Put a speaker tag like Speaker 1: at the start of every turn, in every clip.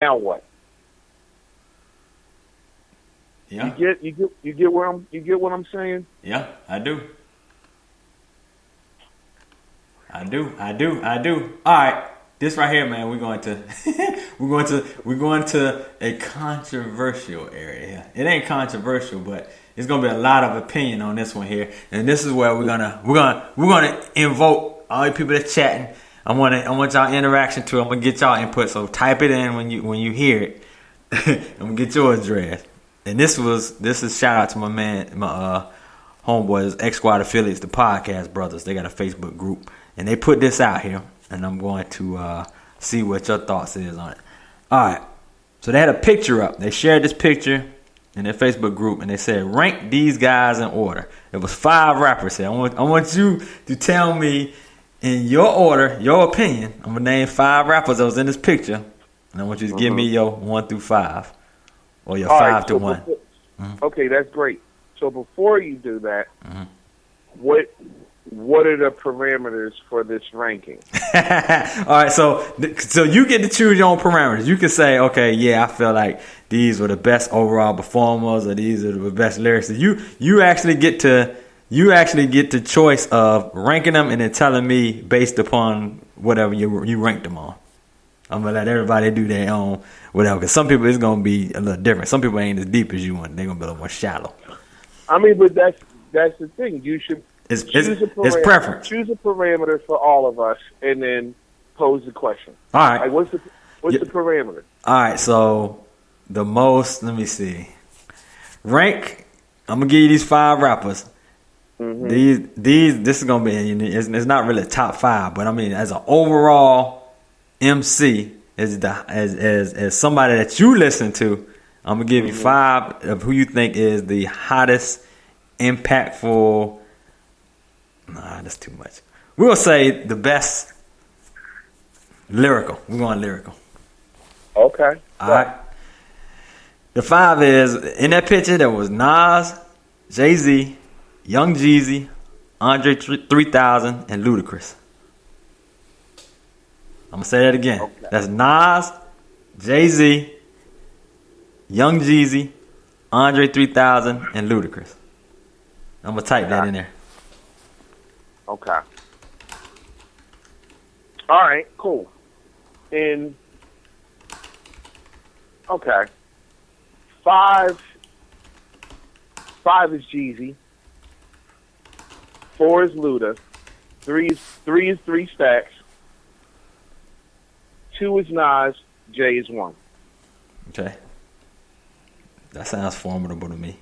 Speaker 1: Now what?
Speaker 2: Yeah.
Speaker 1: You get where what I'm saying?
Speaker 2: Yeah, I do. I do. All right, this right here, man. We're going to, we're going to a controversial area. It ain't controversial, but it's gonna be a lot of opinion on this one here. And this is where we're gonna invoke all you people that's chatting. I want y'all interaction too. I'm gonna get y'all input. So type it in when you hear it. I'm gonna get yours, Dres. And this is shout out to my man, my homeboys, X Squad affiliates, the podcast brothers. They got a Facebook group, and they put this out here, and I'm going to see what your thoughts is on it. All right, so they had a picture up. They shared this picture in their Facebook group, and they said, rank these guys in order. It was 5 rappers here. I want you to tell me in your order, your opinion. I'm gonna name 5 rappers that was in this picture, and I want you to give me your 1 through 5, or your
Speaker 1: All
Speaker 2: 5
Speaker 1: right,
Speaker 2: to 1.
Speaker 1: Okay, that's great. So before you do that, what are the parameters for this ranking?
Speaker 2: All right, so you get to choose your own parameters. You can say, okay, yeah, I feel like these were the best overall performers, or these are the best lyrics. You actually get the choice of ranking them and then telling me based upon whatever you ranked them on. I'm gonna let everybody do their own whatever, because some people it's gonna be a little different. Some people ain't as deep as you want. They're gonna be a little more shallow.
Speaker 1: I mean, but that's the thing. You should
Speaker 2: It's preference.
Speaker 1: Choose a parameter for all of us, and then pose the question.
Speaker 2: All right.
Speaker 1: Like, what's the parameter?
Speaker 2: All right. So the most. Let me see. Rank. I'm gonna give you these 5 rappers. These. This is gonna be. It's not really a top 5, but I mean, as an overall MC, as somebody that you listen to, I'm gonna give you 5 of who you think is the hottest, impactful. Nah, that's too much. We'll say the best lyrical. We're going lyrical.
Speaker 1: Okay.
Speaker 2: All right. The 5 is in that picture. There was Nas, Jay-Z, Young Jeezy, Andre 3000, and Ludacris. I'm gonna say that again.
Speaker 1: Okay.
Speaker 2: That's Nas, Jay-Z, Young Jeezy, Andre 3000, and Ludacris. I'm gonna type that in there.
Speaker 1: Okay. All right. Cool. And okay, 5 is Jeezy. 4 is Luda. 3 is 3 Stacks. 2 is Nas. J is 1.
Speaker 2: Okay. That sounds formidable to me.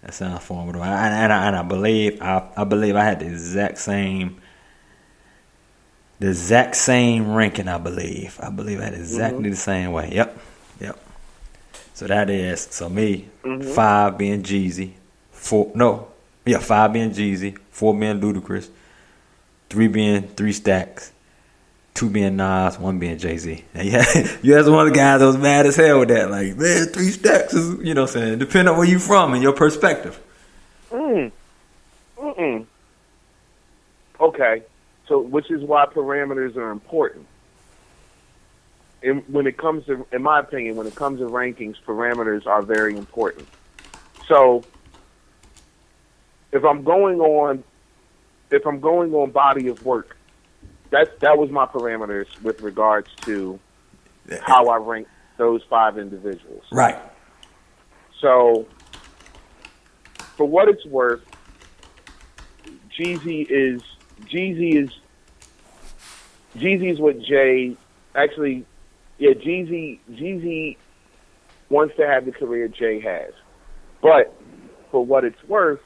Speaker 2: That sounds formidable. And I believe I had the exact same ranking. I believe I had exactly the same way. Yep. So that is me. 5 being Jeezy, 5 being Jeezy, 4 being Ludacris, 3 being 3 Stacks, 2 being Nas, 1 being Jay-Z. And yeah, you as one of the guys that was mad as hell with that. Like, man, 3 Stacks is, you know what I'm saying? Depending on where you from and your perspective.
Speaker 1: Okay. So, which is why parameters are important. When it comes to, in my opinion, when it comes to rankings, parameters are very important. So, if I'm going on body of work, that was my parameters with regards to how I rank those 5 individuals.
Speaker 2: Right.
Speaker 1: So, for what it's worth, Jeezy is what Jay actually. Yeah, Jeezy wants to have the career Jay has, but for what it's worth,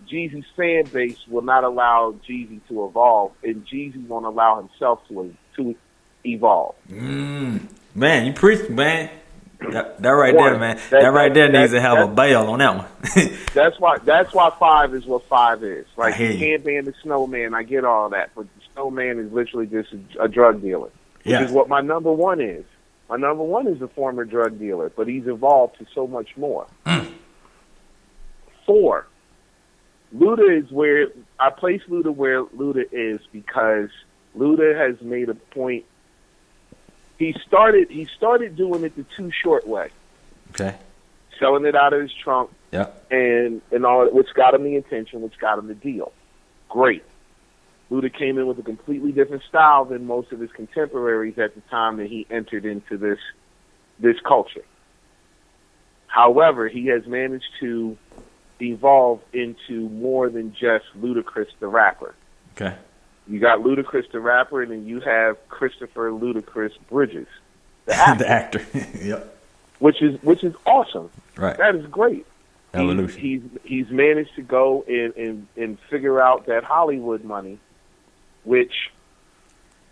Speaker 1: Jeezy's fan base will not allow Jeezy to evolve, and Jeezy won't allow himself to evolve.
Speaker 2: Man, you preach, man. That right there, man. That right there needs to have a bail on that one.
Speaker 1: That's why 5 is what 5 is. Like, you
Speaker 2: you.
Speaker 1: can't ban the snowman. I get all that, but the snowman is literally just a drug dealer, which
Speaker 2: Yes.
Speaker 1: is what my number 1 is. My number 1 is a former drug dealer, but he's evolved to so much more. 4, Luda is where I place Luda where Luda is because Luda has made a point he started doing it the Too Short way.
Speaker 2: Okay.
Speaker 1: Selling it out of his trunk.
Speaker 2: Yep.
Speaker 1: And all, which got him the attention, which got him the deal. Great. Luda came in with a completely different style than most of his contemporaries at the time that he entered into this culture. However, he has managed to evolve into more than just Ludacris the rapper.
Speaker 2: Okay.
Speaker 1: You got Ludacris the rapper, and then you have Christopher Ludacris Bridges,
Speaker 2: the actor. Yep.
Speaker 1: Which is awesome.
Speaker 2: Right.
Speaker 1: That is great.
Speaker 2: Evolution.
Speaker 1: He's managed to go and figure out that Hollywood money, which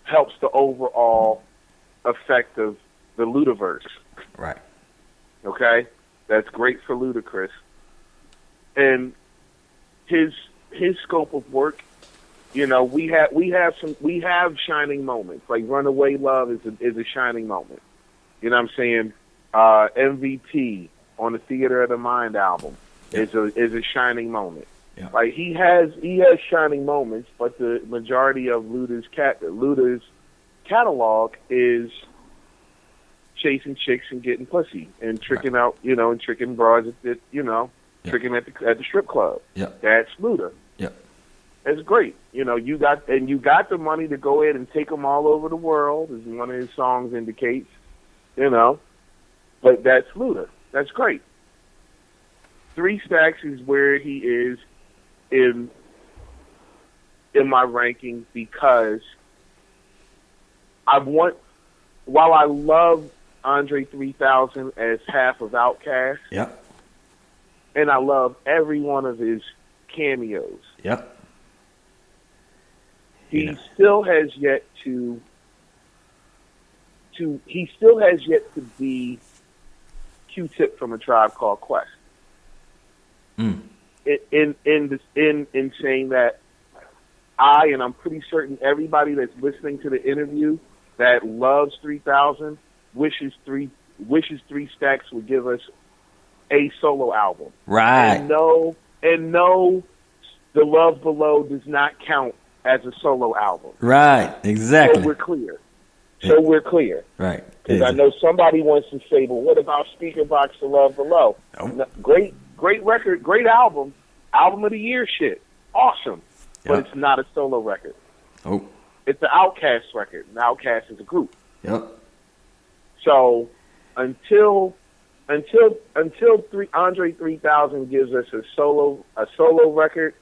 Speaker 1: helps the overall effect of the Ludaverse.
Speaker 2: Right.
Speaker 1: Okay? That's great for Ludacris. And his scope of work, you know, we have shining moments. Like Runaway Love is a shining moment. You know what I'm saying? MVP on the Theater of the Mind album is a shining moment. Yeah. Like he has shining moments, but the majority of Luda's catalog is chasing chicks and getting pussy and tricking out, you know, and tricking broads at tricking at the strip club.
Speaker 2: Yep.
Speaker 1: That's Luda.
Speaker 2: Yep.
Speaker 1: It's great. You know, you got the money to go ahead and take them all over the world, as one of his songs indicates. You know, but that's Luda. That's great. 3 Stacks is where he is in my ranking because while I love Andre 3000 as half of Outkast,
Speaker 2: yep,
Speaker 1: and I love every one of his cameos,
Speaker 2: yep,
Speaker 1: he still has yet to be Q-Tip from A Tribe Called Quest.
Speaker 2: Mm.
Speaker 1: In saying that and I'm pretty certain everybody that's listening to the interview that loves 3000 wishes 3 Stacks would give us a solo album.
Speaker 2: Right.
Speaker 1: And no, The Love Below does not count as a solo album.
Speaker 2: Right. Exactly.
Speaker 1: So we're clear.
Speaker 2: Right.
Speaker 1: Because I know somebody wants to say, well, what about Speaker Box The Love Below?
Speaker 2: Oh.
Speaker 1: Great record, great album of the year shit. Awesome.
Speaker 2: Yep.
Speaker 1: But it's not a solo record.
Speaker 2: Oh.
Speaker 1: It's an Outkast record. And Outkast is a group.
Speaker 2: Yep.
Speaker 1: So until Andre 3000 gives us a solo record,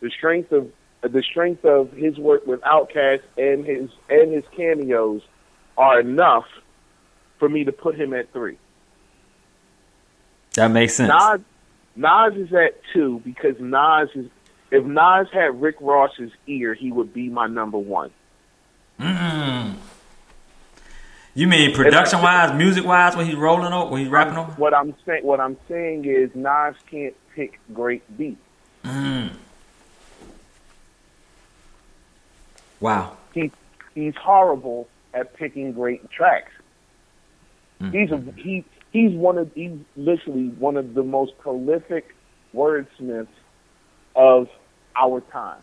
Speaker 1: the strength of his work with Outkast and his cameos are enough for me to put him at 3.
Speaker 2: That makes sense.
Speaker 1: Nas is at 2 because if Nas had Rick Ross's ear, he would be my number 1.
Speaker 2: Mm. You mean production wise, music wise, when he's rolling over, when he's rapping over?
Speaker 1: What I'm saying is Nas can't pick great beats.
Speaker 2: Mm. Wow.
Speaker 1: He's horrible at picking great tracks.
Speaker 2: Mm.
Speaker 1: He's literally one of the most prolific wordsmiths of our time.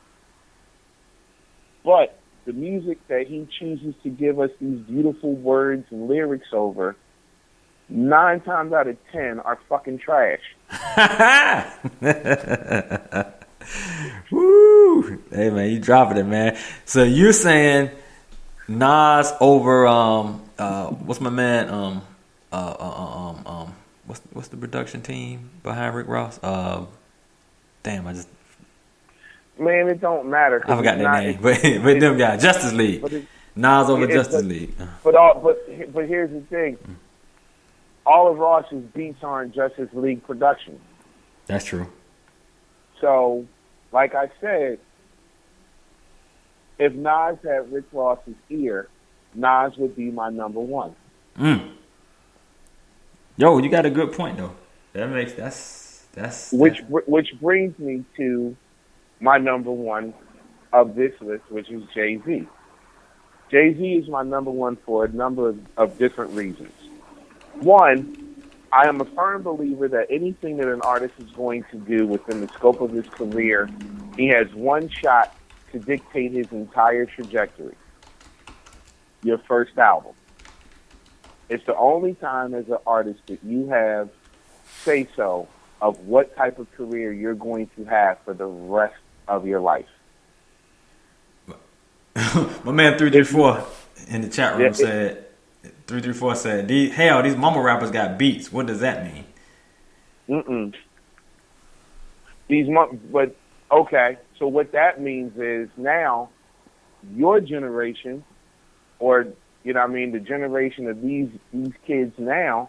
Speaker 1: But the music that he chooses to give us these beautiful words and lyrics over, 9 times out of 10 are fucking trash.
Speaker 2: Woo! Hey man, you dropping it, man. So you're saying Nas over what's my man what's the production team behind Rick Ross?
Speaker 1: Man, it don't matter.
Speaker 2: I forgot their name, but them guys, Justice League. Nas over Justice League.
Speaker 1: But here's the thing: all of Ross's beats aren't Justice League production.
Speaker 2: That's true.
Speaker 1: So, like I said, if Nas had Rick Ross's ear, Nas would be my number 1.
Speaker 2: Mm. Yo, you got a good point though.
Speaker 1: Which brings me to my number 1 of this list, which is Jay-Z. Jay-Z is my number 1 for a number of different reasons. One, I am a firm believer that anything that an artist is going to do within the scope of his career, he has one shot to dictate his entire trajectory. Your first album. It's the only time as an artist that you have say so of what type of career you're going to have for the rest of your life.
Speaker 2: My man 334 in the chat room said 334 said, these mama rappers got beats. What does that mean?
Speaker 1: But okay, so what that means is now your generation, or the generation of these kids now,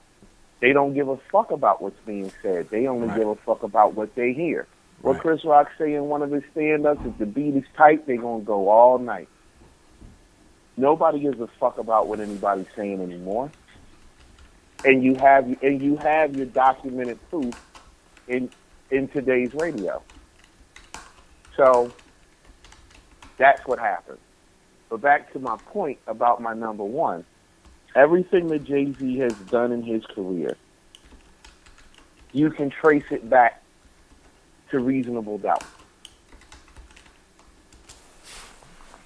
Speaker 1: they don't give a fuck about what's being said. They only give a fuck about what they hear. What Chris Rock say in one of his stand-ups, if the beat is tight, they gonna go all night. Nobody gives a fuck about what anybody's saying anymore. And you have your documented proof in today's radio. So that's what happened. But back to my point about my number one. Everything that Jay-Z has done in his career, you can trace it back to reasonable doubt.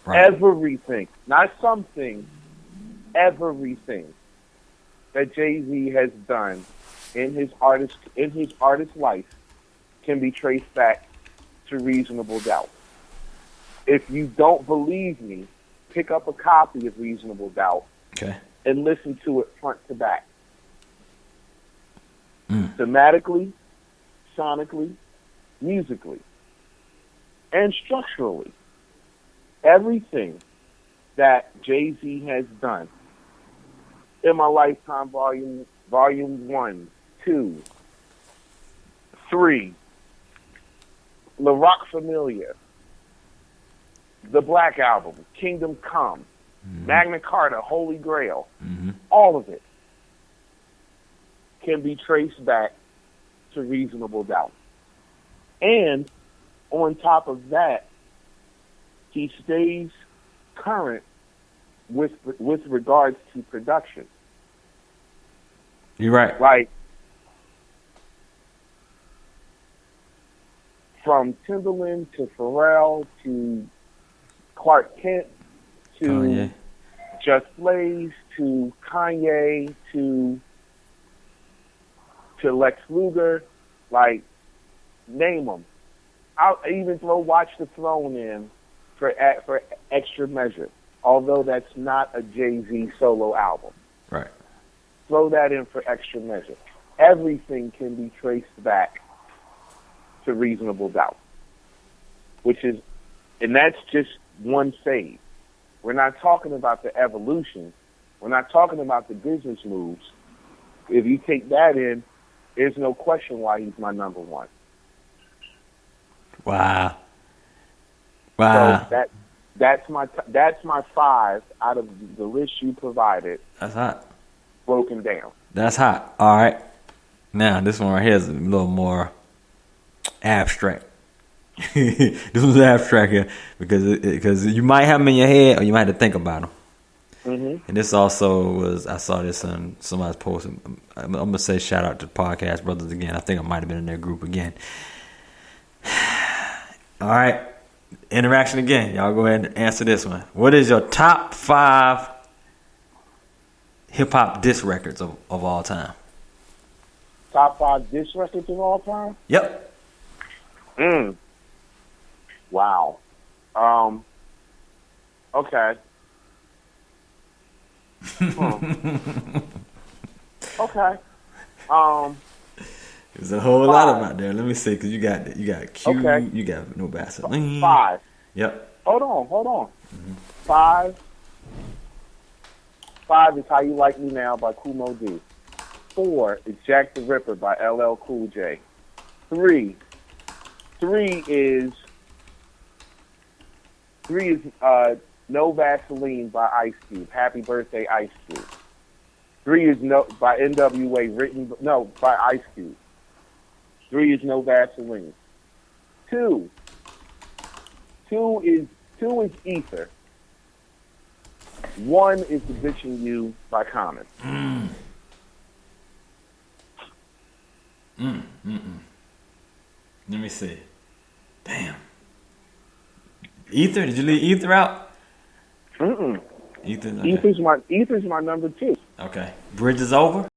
Speaker 1: Right. Everything, not something, everything that Jay-Z has done in his artist life can be traced back to reasonable doubt. If you don't believe me, pick up a copy of Reasonable Doubt and listen to it front to back. Thematically, sonically, musically, and structurally. Everything that Jay-Z has done in my lifetime, volume 1, 2, 3, La Rock Familia, the Black Album, Kingdom Come, Magna Carta, Holy Grail, all of it can be traced back to reasonable doubt. And on top of that, he stays current with regards to production.
Speaker 2: You're right.
Speaker 1: Like, from Timbaland to Pharrell to Clark Kent to Just Blaze to Kanye to Lex Luger, like, name them. I'll even throw Watch the Throne in for extra measure, although that's not a Jay-Z solo album.
Speaker 2: Right.
Speaker 1: Throw that in for extra measure. Everything can be traced back to reasonable doubt, and that's just one phase. We're not talking about the evolution. We're not talking about the business moves. If you take that in, there's no question why he's my number one.
Speaker 2: Wow.
Speaker 1: So that's my 5 out of the list you provided.
Speaker 2: That's hot.
Speaker 1: Broken down.
Speaker 2: That's hot. All right. Now this one right here is a little more abstract. This one's abstract here because you might have them in your head or you might have to think about them. And this also was, I saw this on somebody's post. I'm gonna say shout out to Podcast Brothers again. I think I might have been in their group again. All right, interaction again. Y'all go ahead and answer this one. What is your top 5 hip hop diss records of all time?
Speaker 1: Top 5 diss records of all time?
Speaker 2: Yep.
Speaker 1: Wow. Okay. Okay.
Speaker 2: There's a whole lot of them out there. Let me see, because you got Q, you got No Vaseline.
Speaker 1: 5.
Speaker 2: Yep.
Speaker 1: Hold on. 5 is How You Like Me Now by Kumo D. 4 is Jack the Ripper by LL Cool J. 3 is No Vaseline by Ice Cube. Happy Birthday, Ice Cube. 3 is by NWA, by Ice Cube. 3 is No Vaseline. 2 is Ether. 1 is The Bitch and You by Common.
Speaker 2: Let me see. Damn. Ether? Did you leave Ether out?
Speaker 1: You
Speaker 2: Ethan. Okay.
Speaker 1: Ethan's my number 2.
Speaker 2: Okay. Bridge is over.